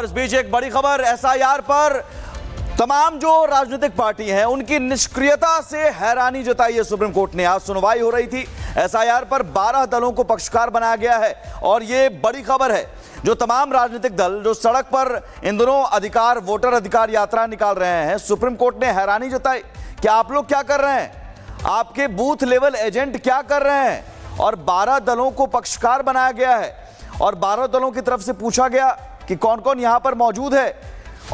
और इस बीच एक बड़ी खबर एसआईआर पर तमाम जो राजनीतिक पार्टी हैं उनकी निष्क्रियता से हैरानी जताई है सुप्रीम कोर्ट ने। आज सुनवाई हो रही थी। एसआईआर पर 12 दलों को पक्षकार बनाया गया है और ये बड़ी खबर है। जो तमाम राजनीतिक दल जो सड़क पर इन दिनों अधिकार वोटर अधिकार यात्रा निकाल रहे हैं, सुप्रीम कोर्ट ने हैरानी जताई कि आप लोग क्या कर रहे हैं, आपके बूथ लेवल एजेंट क्या कर रहे हैं। और 12 दलों को पक्षकार बनाया गया है और 12 दलों की तरफ से पूछा गया कि कौन कौन यहां पर मौजूद है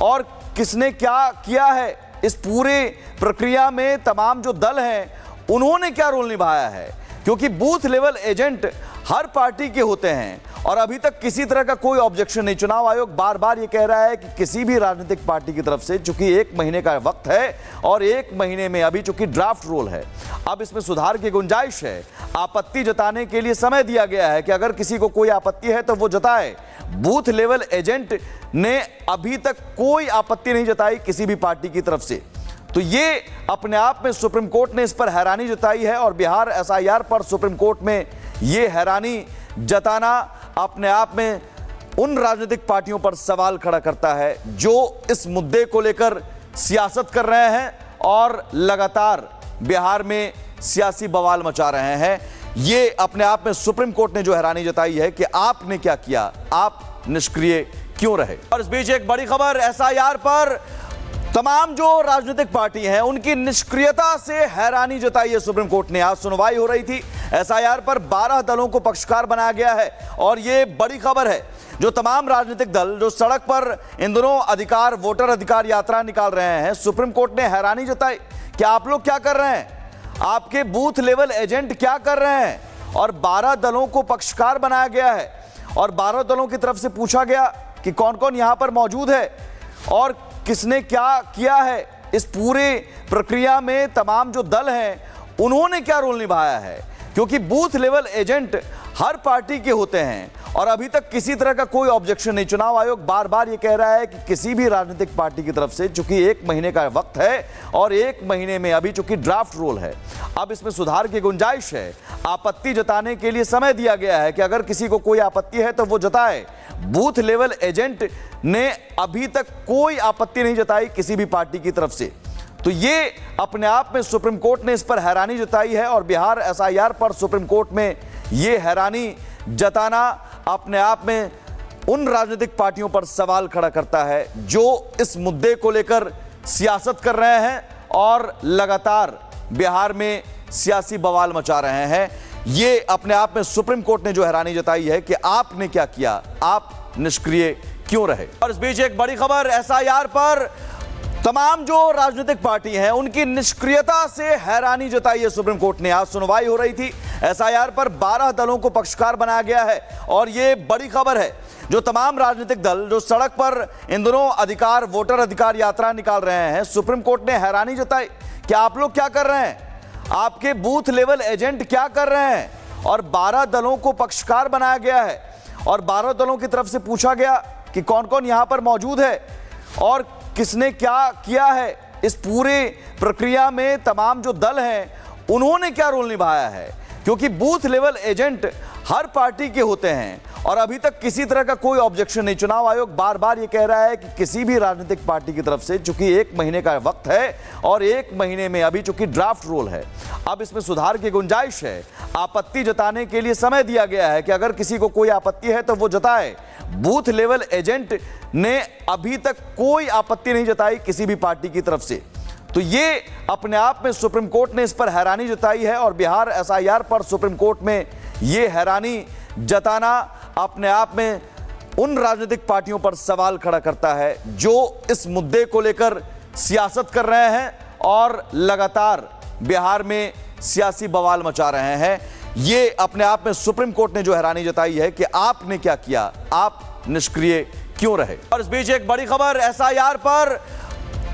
और किसने क्या किया है। इस पूरे प्रक्रिया में तमाम जो दल हैं उन्होंने क्या रोल निभाया है, क्योंकि बूथ लेवल एजेंट हर पार्टी के होते हैं और अभी तक किसी तरह का कोई ऑब्जेक्शन नहीं। चुनाव आयोग बार बार ये कह रहा है कि किसी भी राजनीतिक पार्टी की तरफ से, चूंकि 1 महीने का वक्त है और 1 महीने में अभी चूंकि ड्राफ्ट रोल है, अब इसमें सुधार की गुंजाइश है। आपत्ति जताने के लिए समय दिया गया है कि अगर किसी को कोई आपत्ति है तो वो जताए। बूथ लेवल एजेंट ने अभी तक कोई आपत्ति नहीं जताई किसी भी पार्टी की तरफ से। तो ये अपने आप में सुप्रीम कोर्ट ने इस पर हैरानी जताई है और बिहार एसआईआर पर सुप्रीम कोर्ट में ये हैरानी जताना अपने आप में उन राजनीतिक पार्टियों पर सवाल खड़ा करता है जो इस मुद्दे को लेकर सियासत कर रहे हैं और लगातार बिहार में सियासी बवाल मचा रहे हैं। ये अपने आप में सुप्रीम कोर्ट ने जो हैरानी जताई है कि आपने क्या किया, आप निष्क्रिय क्यों रहे। और इस बीच एक बड़ी खबर एसआईआर पर तमाम जो राजनीतिक पार्टी हैं उनकी निष्क्रियता से हैरानी जताई है सुप्रीम कोर्ट ने। आज सुनवाई हो रही थी। एसआईआर पर 12 दलों को पक्षकार बनाया गया है और ये बड़ी खबर है। जो तमाम राजनीतिक दल जो सड़क पर इन दिनों अधिकार वोटर अधिकार यात्रा निकाल रहे हैं, सुप्रीम कोर्ट ने हैरानी जताई कि आप लोग क्या कर रहे हैं, आपके बूथ लेवल एजेंट क्या कर रहे हैं। और 12 दलों को पक्षकार बनाया गया है और 12 दलों की तरफ से पूछा गया कि कौन कौन यहां पर मौजूद है और किसने क्या किया है। इस पूरे प्रक्रिया में तमाम जो दल हैं उन्होंने क्या रोल निभाया है, क्योंकि बूथ लेवल एजेंट हर पार्टी के होते हैं और अभी तक किसी तरह का कोई ऑब्जेक्शन नहीं। चुनाव आयोग बार बार ये कह रहा है कि किसी भी राजनीतिक पार्टी की तरफ से, चूंकि 1 महीने का वक्त है और 1 महीने में अभी चूंकि ड्राफ्ट रोल है, अब इसमें सुधार की गुंजाइश है। आपत्ति जताने के लिए समय दिया गया है कि अगर किसी को कोई आपत्ति है तो वो जताए। बूथ लेवल एजेंट ने अभी तक कोई आपत्ति नहीं जताई किसी भी पार्टी की तरफ से। तो ये अपने आप में सुप्रीम कोर्ट ने इस पर हैरानी जताई है और बिहार एसआईआर पर सुप्रीम कोर्ट में ये हैरानी जताना अपने आप में उन राजनीतिक पार्टियों पर सवाल खड़ा करता है जो इस मुद्दे को लेकर सियासत कर रहे हैं और लगातार बिहार में सियासी बवाल मचा रहे हैं। ये अपने आप में सुप्रीम कोर्ट ने जो हैरानी जताई है कि आपने क्या किया, आप निष्क्रिय क्यों रहे। और इस बीच एक बड़ी खबर एसआईआर पर तमाम जो राजनीतिक पार्टी हैं उनकी निष्क्रियता से हैरानी जताई है सुप्रीम कोर्ट ने। आज सुनवाई हो रही थी। एसआईआर पर 12 दलों को पक्षकार बनाया गया है और ये बड़ी खबर है। जो तमाम राजनीतिक दल जो सड़क पर इन दिनों अधिकार वोटर अधिकार यात्रा निकाल रहे हैं, सुप्रीम कोर्ट ने हैरानी जताई कि आप लोग क्या कर रहे हैं, आपके बूथ लेवल एजेंट क्या कर रहे हैं। और 12 दलों को पक्षकार बनाया गया है और 12 दलों की तरफ से पूछा गया कि कौन कौन यहां पर मौजूद है और किसने क्या किया है। इस पूरे प्रक्रिया में तमाम जो दल हैं उन्होंने क्या रोल निभाया है, क्योंकि बूथ लेवल एजेंट हर पार्टी के होते हैं और अभी तक किसी तरह का कोई ऑब्जेक्शन नहीं। चुनाव आयोग बार बार ये कह रहा है कि किसी भी राजनीतिक पार्टी की तरफ से, चूंकि 1 महीने का वक्त है और 1 महीने में अभी चूंकि ड्राफ्ट रोल है, अब इसमें सुधार की गुंजाइश है। आपत्ति जताने के लिए समय दिया गया है कि अगर किसी को कोई आपत्ति है तो वो जताए। बूथ लेवल एजेंट ने अभी तक कोई आपत्ति नहीं जताई किसी भी पार्टी की तरफ से। तो ये अपने आप में सुप्रीम कोर्ट ने इस पर हैरानी जताई है और बिहार एसआईआर पर सुप्रीम कोर्ट में ये हैरानी जताना अपने आप में उन राजनीतिक पार्टियों पर सवाल खड़ा करता है जो इस मुद्दे को लेकर सियासत कर रहे हैं और लगातार बिहार में सियासी बवाल मचा रहे हैं। ये अपने आप में सुप्रीम कोर्ट ने जो हैरानी जताई है कि आपने क्या किया, आप निष्क्रिय क्यों रहे। और इस बीच एक बड़ी खबर एसआईआर पर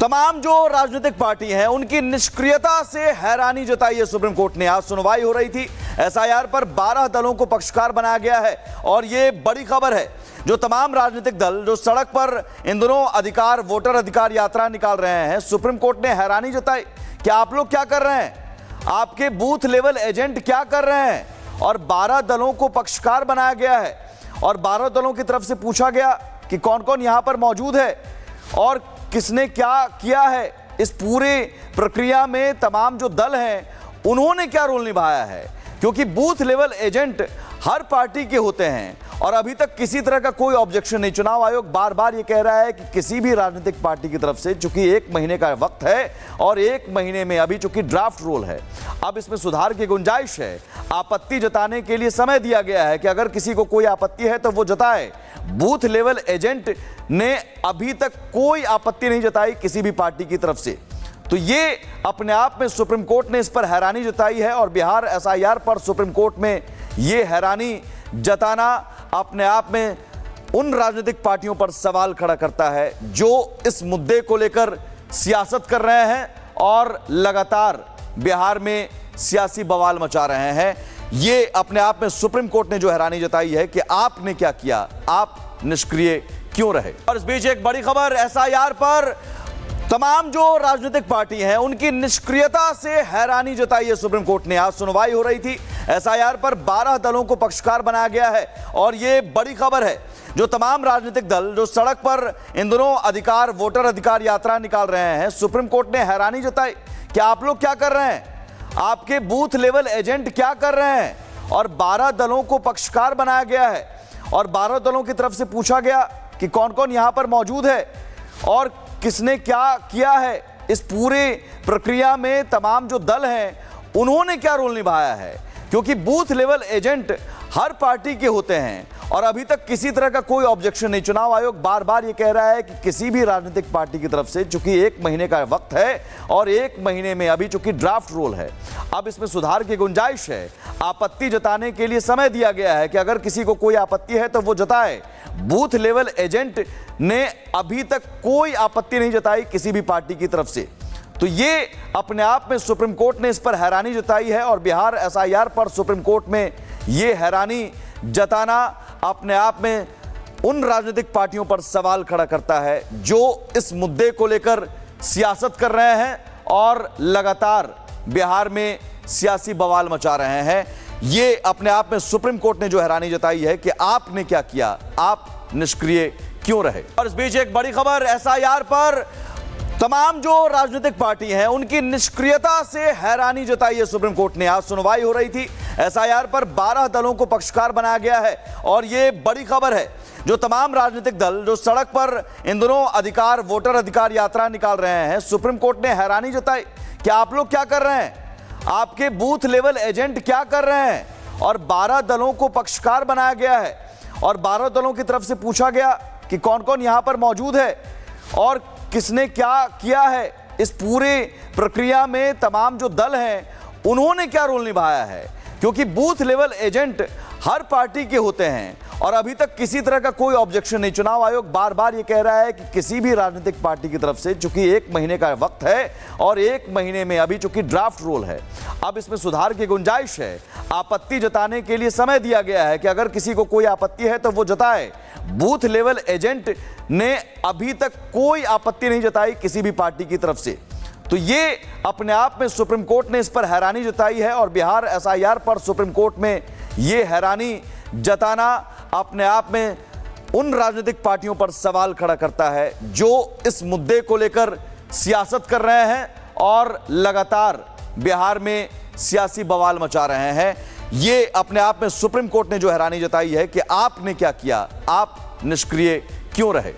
तमाम जो राजनीतिक पार्टी हैं उनकी निष्क्रियता से हैरानी जताई है सुप्रीम कोर्ट ने। आज सुनवाई हो रही थी। एसआईआर पर 12 दलों को पक्षकार बनाया गया है और ये बड़ी खबर है। जो तमाम राजनीतिक दल जो सड़क पर इन दिनों अधिकार वोटर अधिकार यात्रा निकाल रहे हैं, सुप्रीम कोर्ट ने हैरानी जताई कि आप लोग क्या कर रहे हैं, आपके बूथ लेवल एजेंट क्या कर रहे हैं। और 12 दलों को पक्षकार बनाया गया है और 12 दलों की तरफ से पूछा गया कि कौन कौन यहां पर मौजूद है और किसने क्या किया है। इस पूरे प्रक्रिया में तमाम जो दल हैं उन्होंने क्या रोल निभाया है, क्योंकि बूथ लेवल एजेंट हर पार्टी के होते हैं और अभी तक किसी तरह का कोई ऑब्जेक्शन नहीं। चुनाव आयोग बार बार ये कह रहा है कि किसी भी राजनीतिक पार्टी की तरफ से, चूंकि 1 महीने का वक्त है और 1 महीने में अभी चूंकि ड्राफ्ट रोल है, अब इसमें सुधार की गुंजाइश है। आपत्ति जताने के लिए समय दिया गया है कि अगर किसी को कोई आपत्ति है तो वो जताए। बूथ लेवल एजेंट ने अभी तक कोई आपत्ति नहीं जताई किसी भी पार्टी की तरफ से, तो ये अपने आप में सुप्रीम कोर्ट ने इस पर हैरानी जताई है और बिहार एसआईआर पर सुप्रीम कोर्ट में ये हैरानी जताना अपने आप में उन राजनीतिक पार्टियों पर सवाल खड़ा करता है जो इस मुद्दे को लेकर सियासत कर रहे हैं और लगातार बिहार में सियासी बवाल मचा रहे हैं। ये अपने आप में सुप्रीम कोर्ट ने जो हैरानी जताई है कि आपने क्या किया, आप निष्क्रिय क्यों रहे। और इस बीच एक बड़ी खबर, एसआईआर पर तमाम जो राजनीतिक पार्टी हैं उनकी निष्क्रियता से हैरानी जताई है सुप्रीम कोर्ट ने। आज सुनवाई हो रही थी। एसआईआर पर 12 दलों को पक्षकार बनाया गया है और ये बड़ी खबर है। जो तमाम राजनीतिक दल जो सड़क पर इन दिनों वोटर अधिकार यात्रा निकाल रहे हैं, सुप्रीम कोर्ट ने हैरानी जताई कि आप लोग क्या कर रहे हैं, आपके बूथ लेवल एजेंट क्या कर रहे हैं। और 12 दलों को पक्षकार बनाया गया है और 12 दलों की तरफ से पूछा गया कि कौन कौन यहां पर मौजूद है और किसने क्या किया है। इस पूरे प्रक्रिया में तमाम जो दल हैं उन्होंने क्या रोल निभाया है, क्योंकि बूथ लेवल एजेंट हर पार्टी के होते हैं और अभी तक किसी तरह का कोई ऑब्जेक्शन नहीं। चुनाव आयोग बार बार ये कह रहा है कि किसी भी राजनीतिक पार्टी की तरफ से, चूंकि 1 महीने का वक्त है और 1 महीने में अभी चूंकि ड्राफ्ट रोल है, अब इसमें सुधार की गुंजाइश है। आपत्ति जताने के लिए समय दिया गया है कि अगर किसी को कोई आपत्ति है तो वो जताए। बूथ लेवल एजेंट ने अभी तक कोई आपत्ति नहीं जताई किसी भी पार्टी की तरफ से, तो ये अपने आप में सुप्रीम कोर्ट ने इस पर हैरानी जताई है और बिहार एसआईआर पर सुप्रीम कोर्ट में ये हैरानी जताना अपने आप में उन राजनीतिक पार्टियों पर सवाल खड़ा करता है जो इस मुद्दे को लेकर सियासत कर रहे हैं और लगातार बिहार में सियासी बवाल मचा रहे हैं। ये अपने आप में सुप्रीम कोर्ट ने जो हैरानी जताई है कि आपने क्या किया, आप निष्क्रिय क्यों रहे। और इस बीच एक बड़ी खबर, एसआईआर पर तमाम जो राजनीतिक पार्टी हैं उनकी निष्क्रियता से हैरानी जताई है सुप्रीम कोर्ट ने। आज सुनवाई हो रही थी। एसआईआर पर 12 दलों को पक्षकार बनाया गया है और ये बड़ी खबर है। जो तमाम राजनीतिक दल जो सड़क पर इन दिनों वोटर अधिकार यात्रा निकाल रहे हैं, सुप्रीम कोर्ट ने हैरानी जताई कि आप लोग क्या कर रहे हैं, आपके बूथ लेवल एजेंट क्या कर रहे हैं। और 12 दलों को पक्षकार बनाया गया है और 12 दलों की तरफ से पूछा गया कि कौन कौन यहां पर मौजूद है और किसने क्या किया है। इस पूरे प्रक्रिया में तमाम जो दल हैं उन्होंने क्या रोल निभाया है, क्योंकि बूथ लेवल एजेंट हर पार्टी के होते हैं और अभी तक किसी तरह का कोई ऑब्जेक्शन नहीं। चुनाव आयोग बार बार ये कह रहा है कि किसी भी राजनीतिक पार्टी की तरफ से, चूंकि 1 महीने का वक्त है और 1 महीने में अभी चूंकि ड्राफ्ट रोल है, अब इसमें सुधार की गुंजाइश है। आपत्ति जताने के लिए समय दिया गया है कि अगर किसी को कोई आपत्ति है तो वो जताए। बूथ लेवल एजेंट ने अभी तक कोई आपत्ति नहीं जताई किसी भी पार्टी की तरफ से, तो ये अपने आप में सुप्रीम कोर्ट ने इस पर हैरानी जताई है और बिहार एसआईआर पर सुप्रीम कोर्ट में ये हैरानी जताना अपने आप में उन राजनीतिक पार्टियों पर सवाल खड़ा करता है जो इस मुद्दे को लेकर सियासत कर रहे हैं और लगातार बिहार में सियासी बवाल मचा रहे हैं। ये अपने आप में सुप्रीम कोर्ट ने जो हैरानी जताई है कि आपने क्या किया, आप निष्क्रिय क्यों रहे।